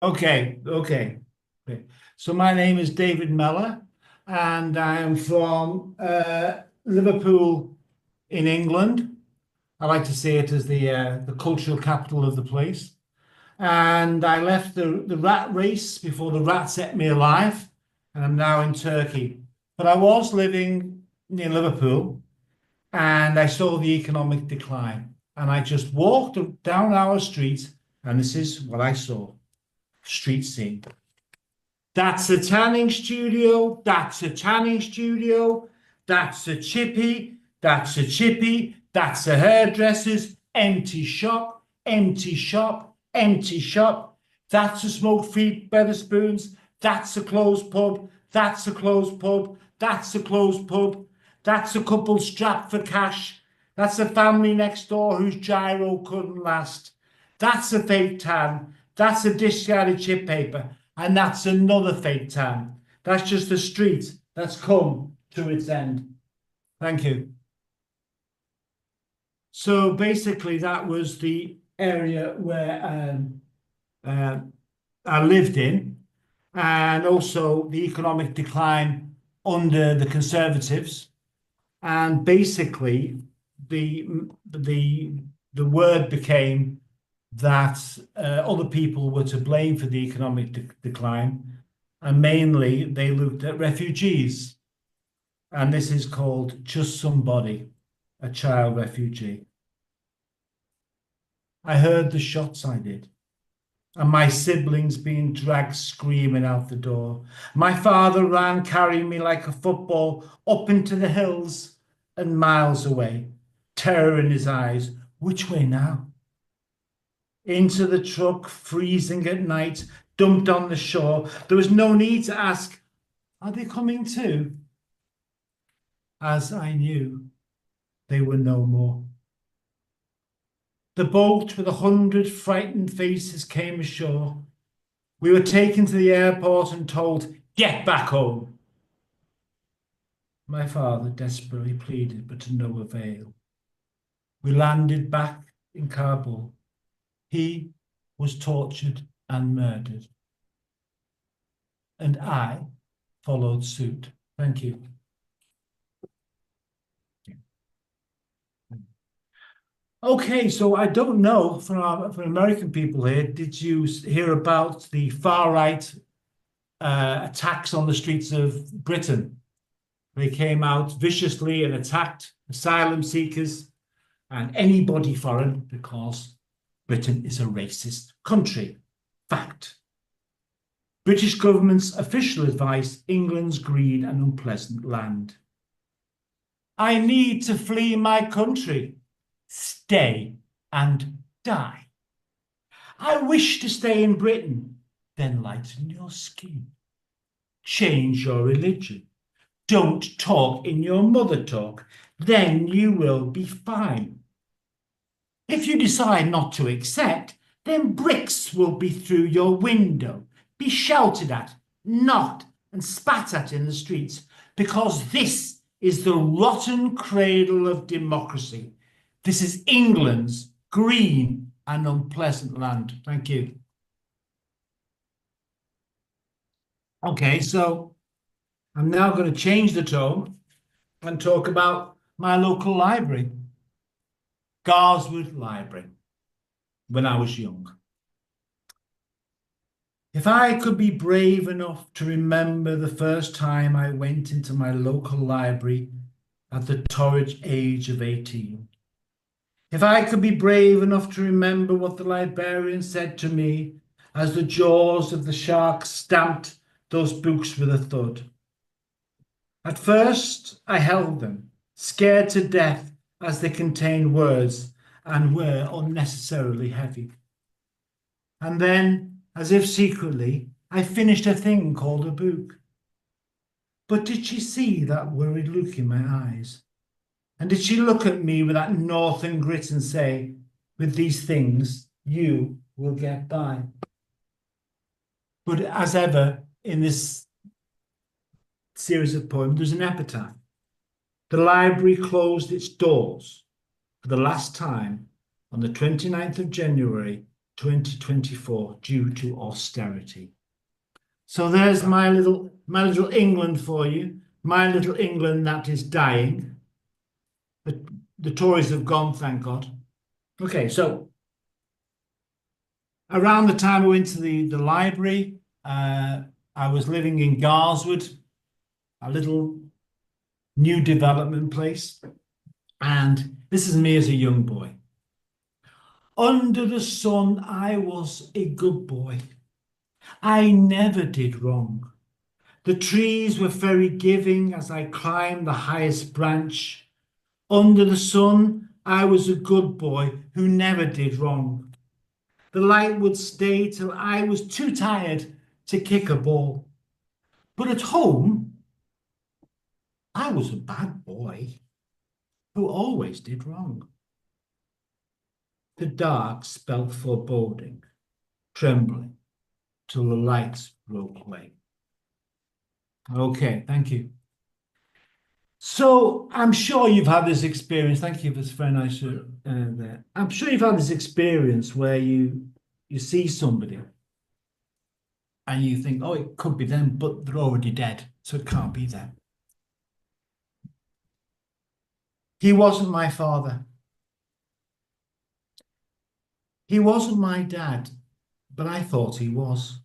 Okay. So my name is David Mellor, and I am from Liverpool in England. I like to say it as the cultural capital of the place. And I left the rat race before the rats ate me alive, and I'm now in Turkey. But I was living near Liverpool, and I saw the economic decline. And I just walked down our street, and this is what I saw: street scene. That's a tanning studio. That's a tanning studio. That's a chippy. That's a chippy. That's a hairdresser's. Empty shop. Empty shop. Empty shop. That's a smoke-free Wetherspoons. That's a closed pub. That's a closed pub. That's a closed pub. That's a couple strapped for cash. That's a family next door whose gyro couldn't last. That's a fake tan. That's a discarded chip paper. And that's another fake tan. That's just a street that's come to its end. Thank you. So basically, that was the area where uh, I lived in, and also the economic decline under the Conservatives. And basically, the the the word became that other people were to blame for the economic decline, and mainly they looked at refugees. And this is called Just Somebody, a child refugee. I heard the shots I did, and my siblings being dragged screaming out the door. My father ran, carrying me like a football up into the hills and miles away, terror in his eyes. Which way now? Into the truck, freezing at night, dumped on the shore. There was no need to ask, are they coming too? As I knew, they were no more. The boat with 100 frightened faces came ashore. We were taken to the airport and told, get back home. My father desperately pleaded, but to no avail. We landed back in Kabul. He was tortured and murdered. And I followed suit. Thank you. Okay, so I don't know for American people here, did you hear about the far right attacks on the streets of Britain? They came out viciously and attacked asylum seekers and anybody foreign because Britain is a racist country. Fact. British government's official advice: England's green and unpleasant land. I need to flee my country. Stay and die. I wish to stay in Britain. Then lighten your skin. Change your religion. Don't talk in your mother talk. Then you will be fine. If you decide not to accept, then bricks will be through your window, be shouted at, knocked and spat at in the streets, because this is the rotten cradle of democracy. This is England's green and unpleasant land. Thank you. Okay, so I'm now going to change the tone and talk about my local library, Garswood Library, when I was young. If I could be brave enough to remember the first time I went into my local library at the torrid age of 18, if I could be brave enough to remember what the librarian said to me as the jaws of the shark stamped those books with a thud. At first, I held them, scared to death as they contained words and were unnecessarily heavy. And then, as if secretly, I finished a thing called a book. But did she see that worried look in my eyes? And did she look at me with that northern grit and say, with these things, you will get by? But as ever in this series of poems, there's an epitaph. The library closed its doors for the last time on the 29th of January, 2024 due to austerity. So there's my little England for you. My little England that is dying. The Tories have gone, thank God. Okay, so around the time I went to the library, I was living in Garswood, a little new development place. And this is me as a young boy. Under the sun, I was a good boy. I never did wrong. The trees were very giving as I climbed the highest branch. Under the sun, I was a good boy who never did wrong. The light would stay till I was too tired to kick a ball. But at home, I was a bad boy who always did wrong. The dark spelt foreboding, trembling, till the lights broke away. Okay, thank you. So I'm sure you've had this experience. Thank you for this very nice there. I'm sure you've had this experience where you see somebody and you think, oh, it could be them, but they're already dead, so it can't be them. He wasn't my father. He wasn't my dad, but I thought he was.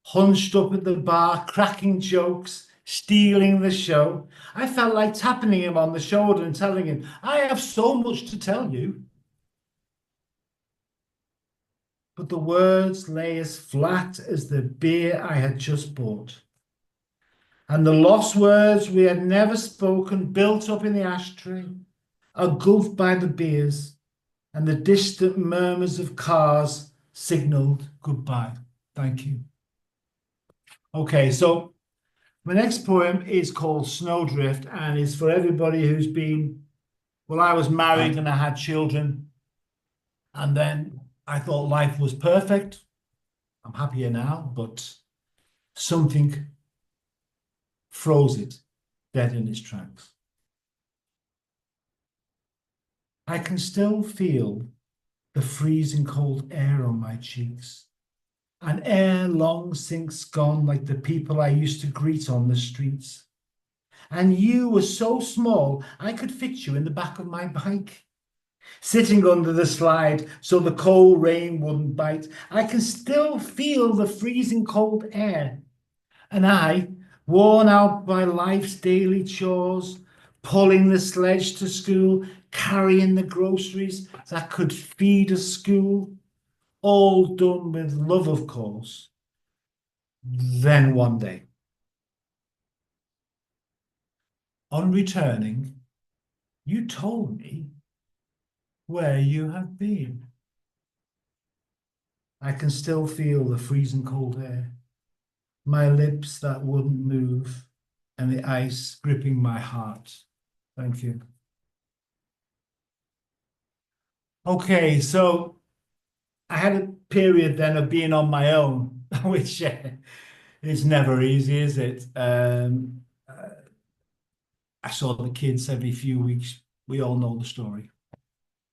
Hunched up at the bar, cracking jokes, stealing the show. I felt like tapping him on the shoulder and telling him, I have so much to tell you. But the words lay as flat as the beer I had just bought. And the lost words we had never spoken built up in the ashtray, engulfed by the beers, and the distant murmurs of cars signaled goodbye. Thank you. Okay, so my next poem is called Snowdrift and is for everybody who's been, well, I was married and I had children, and then I thought life was perfect. I'm happier now, but something froze it dead in its tracks. I can still feel the freezing cold air on my cheeks, an air long since gone like the people I used to greet on the streets. And you were so small, I could fit you in the back of my bike, sitting under the slide so the cold rain wouldn't bite. I can still feel the freezing cold air. And I, worn out by life's daily chores, pulling the sledge to school, carrying the groceries that could feed a school, all done with love, of course. Then one day, on returning, you told me where you had been. I can still feel the freezing cold air, my lips that wouldn't move, and the ice gripping my heart. Thank you. Okay, so I had a period then of being on my own, which is never easy, is it? I saw the kids every few weeks. We all know the story.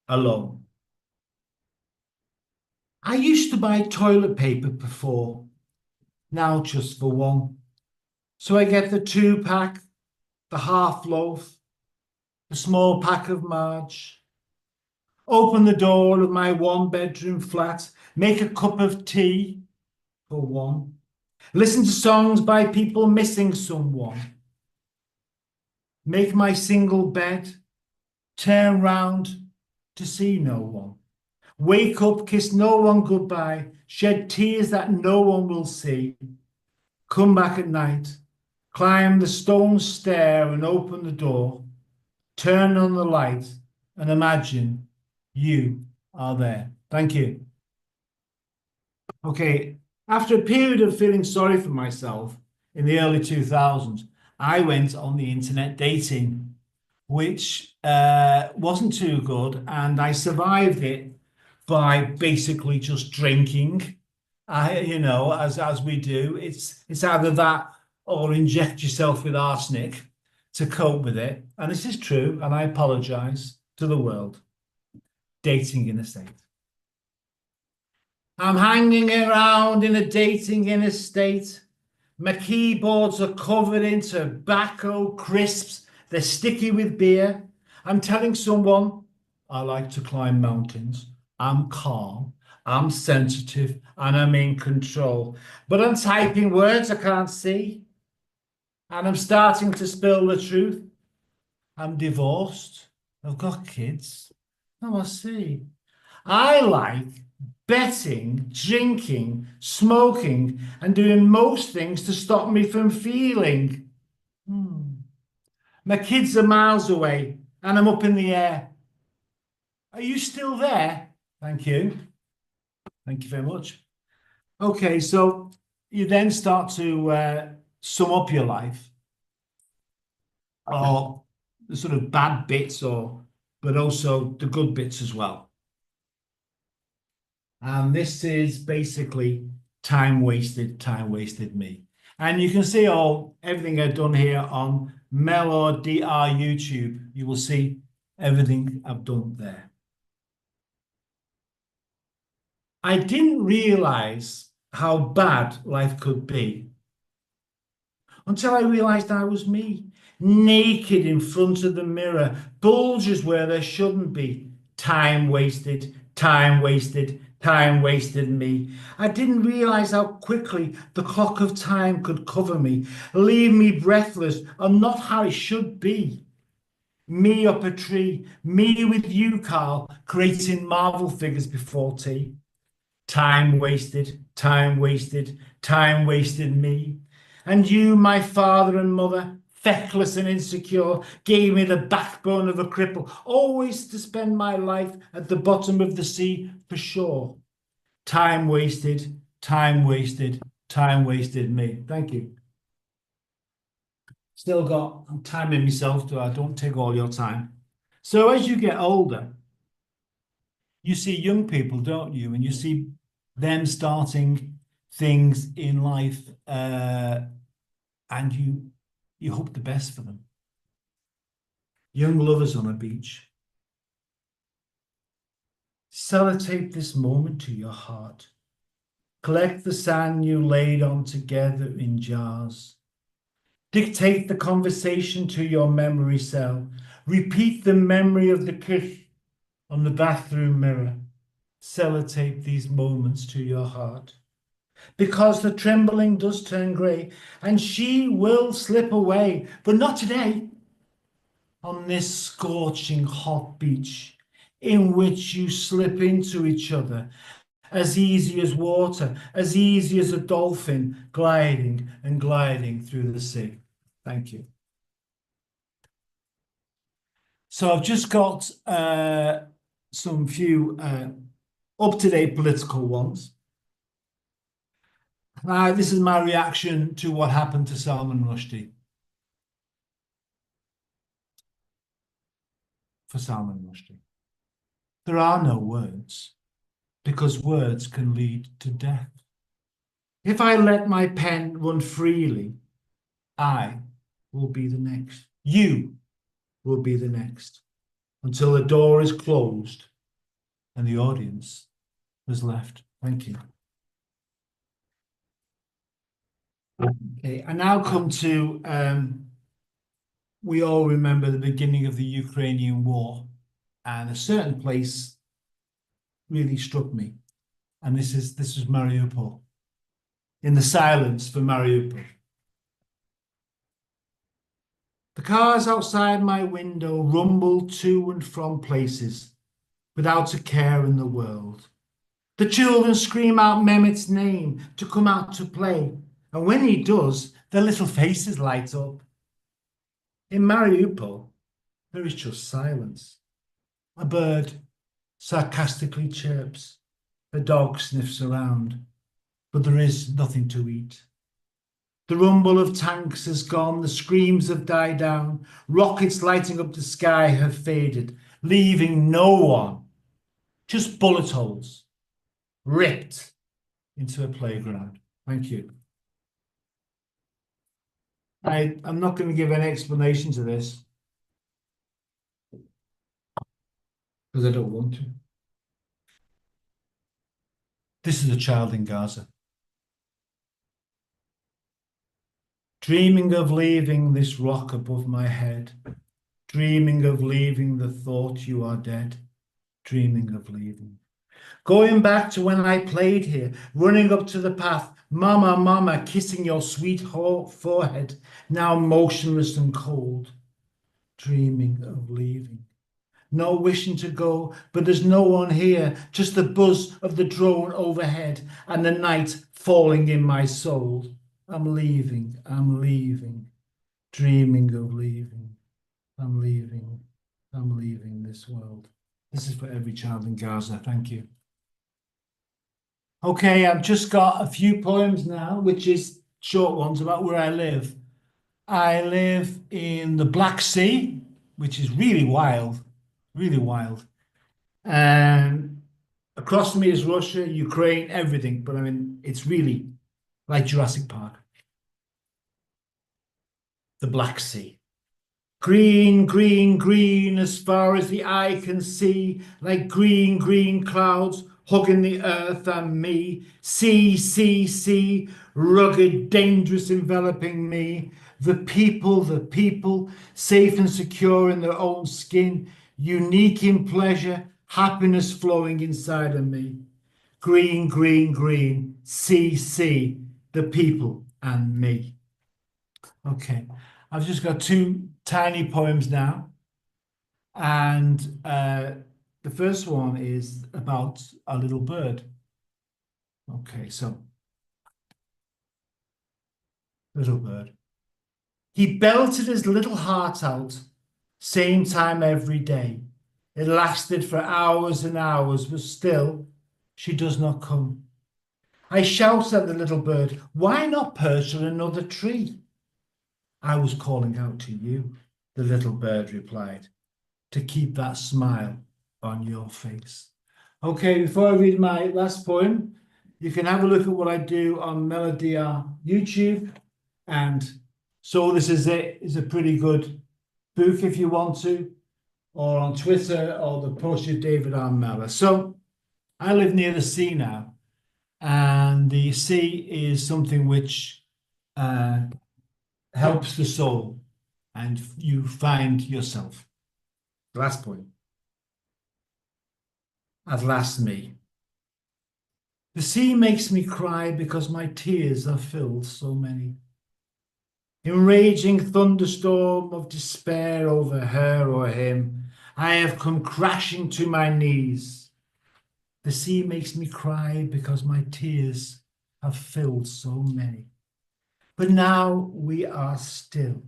Alone. I used to buy toilet paper before, now just for one. So I get the 2-pack, the half loaf, the small pack of Marge. Open the door of my 1-bedroom flat, make a cup of tea for one. Listen to songs by people missing someone. Make my single bed, turn round to see no one. Wake up, kiss no one goodbye, shed tears that no one will see. Come back at night, climb the stone stair and open the door. Turn on the light and imagine you are there. Thank you. Okay, after a period of feeling sorry for myself in the early 2000s, I went on the internet dating, which wasn't too good, and I survived it by basically just drinking. As we do, it's either that or inject yourself with arsenic to cope with it. And this is true, and I apologize to the world. Dating in a state. I'm hanging around in a dating in a state. My keyboards are covered in tobacco crisps. They're sticky with beer. I'm telling someone I like to climb mountains. I'm calm, I'm sensitive, and I'm in control. But I'm typing words I can't see, and I'm starting to spill the truth. I'm divorced. I've got kids. Oh, I see. I like betting, drinking, smoking, and doing most things to stop me from feeling. Hmm. My kids are miles away and I'm up in the air. Are you still there? Thank you. Thank you very much. Okay, so you then start to sum up your life, or the sort of bad bits, or but also the good bits as well. And this is basically time wasted me. And you can see all everything I've done here on Mellor DR YouTube. You will see everything I've done there. I didn't realize how bad life could be until I realized I was me, naked in front of the mirror, bulges where there shouldn't be. Time wasted, time wasted, time wasted me. I didn't realize how quickly the clock of time could cover me, leave me breathless and not how it should be. Me up a tree, me with you, Carl, creating Marvel figures before tea. Time wasted, time wasted, time wasted me. And you, my father and mother, feckless and insecure, gave me the backbone of a cripple, always to spend my life at the bottom of the sea for sure. Time wasted, time wasted, time wasted me. Thank you. Still got, I'm timing myself so I don't take all your time. So as you get older, you see young people, don't you? And you see them starting things in life, and you hope the best for them. Young lovers on a beach. Sellotape this moment to your heart. Collect the sand you laid on together in jars. Dictate the conversation to your memory cell. Repeat the memory of the kiss on the bathroom mirror. Sellotape these moments to your heart. Because the trembling does turn grey, and she will slip away, but not today, on this scorching hot beach, in which you slip into each other, as easy as water, as easy as a dolphin gliding and gliding through the sea. Thank you. So I've just got some few up-to-date political ones. This is my reaction to what happened to Salman Rushdie. For Salman Rushdie. There are no words, because words can lead to death. If I let my pen run freely, I will be the next. You will be the next, until the door is closed and the audience is left. Thank you. Okay, I now come to, we all remember the beginning of the Ukrainian war, and a certain place really struck me. And this was Mariupol. In the silence for Mariupol. The cars outside my window rumble to and from places without a care in the world. The children scream out Mehmet's name to come out to play, and when he does, their little faces light up. In Mariupol, there is just silence. A bird sarcastically chirps. A dog sniffs around, but there is nothing to eat. The rumble of tanks has gone, the screams have died down, rockets lighting up the sky have faded, leaving no one, just bullet holes, ripped into a playground. Thank you. I'm not going to give any explanation to this, because I don't want to. This is a child in Gaza. Dreaming of leaving this rock above my head. Dreaming of leaving the thought you are dead. Dreaming of leaving. Going back to when I played here, running up to the path, mama, mama, kissing your sweet forehead, now motionless and cold. Dreaming of leaving. No wishing to go, but there's no one here, just the buzz of the drone overhead and the night falling in my soul. I'm leaving, dreaming of leaving. I'm leaving this world. This is for every child in Gaza. Thank you. Okay, I've just got a few poems now, which is short ones about where I live. I live in the Black Sea, which is really wild, really wild. And across from me is Russia, Ukraine, everything. But I mean, it's really like Jurassic Park. The Black Sea. Green, green, green, as far as the eye can see, like green, green clouds hugging the earth and me. Sea, sea, sea, rugged, dangerous, enveloping me. The people, safe and secure in their own skin, unique in pleasure, happiness flowing inside of me. Green, green, green, sea, sea, the people and me. Okay, I've just got two tiny poems now. And the first one is about a little bird. Okay, so, little bird. He belted his little heart out, same time every day. It lasted for hours and hours, but still she does not come. I shout at the little bird, why not perch on another tree? I was calling out to you, the little bird replied, to keep that smile on your face. Okay, before I read my last poem, you can have a look at what I do on Mellor YouTube. And So This Is It is a pretty good book if you want to, or on Twitter, or the Portrait of David R. Mellor. So I live near the sea now, and the sea is something which helps the soul, and you find yourself. Last point. At last, me. The sea makes me cry because my tears have filled so many. In raging thunderstorm of despair over her or him, I have come crashing to my knees. The sea makes me cry because my tears have filled so many. But now we are still,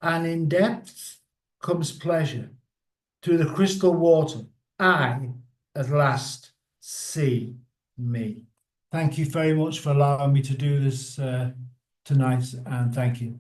and in depth comes pleasure. Through the crystal water, I at last see me. Thank you very much for allowing me to do this tonight, and thank you.